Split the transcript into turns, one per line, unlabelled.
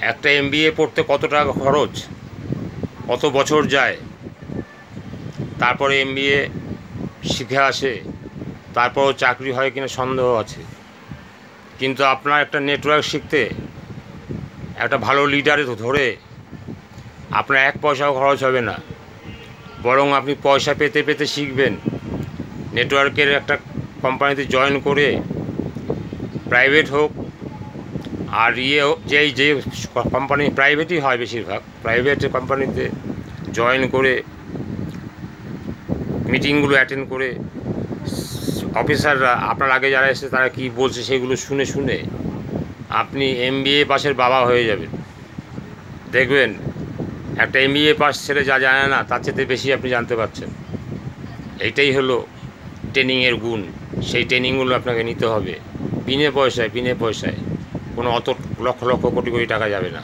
একটা এমবিএ পড়তে কত টাকা খরচ, কত বছর যায়, তারপরে এমবিএ শিখে আসে, তারপরও চাকরি হয় কিনা সন্দেহ আছে। কিন্তু আপনার একটা নেটওয়ার্ক শিখতে, একটা ভালো লিডারে ধরে আপনার এক পয়সাও খরচ হবে না, বরং আপনি পয়সা পেতে পেতে শিখবেন। নেটওয়ার্কের একটা কোম্পানিতে জয়েন করে, প্রাইভেট হোক আর হোক, যে কোম্পানি প্রাইভেটই হয় বেশিরভাগ, প্রাইভেট কোম্পানিতে জয়েন করে মিটিংগুলো অ্যাটেন্ড করে অফিসাররা আপনার আগে যারা এসে তারা কী বলছে সেগুলো শুনে শুনে আপনি এমবিএ পাসের বাবা হয়ে যাবেন। দেখবেন একটা এমবিএ পাস ছেলে যা জানে না তার চেয়ে বেশি আপনি জানতে পারছেন। এইটাই হলো ট্রেনিংয়ের গুণ। সেই ট্রেনিংগুলো আপনাকে নিতে হবে বিনে পয়সায়, কোনো অত লক্ষ লক্ষ কোটি কোটি টাকা যাবে না।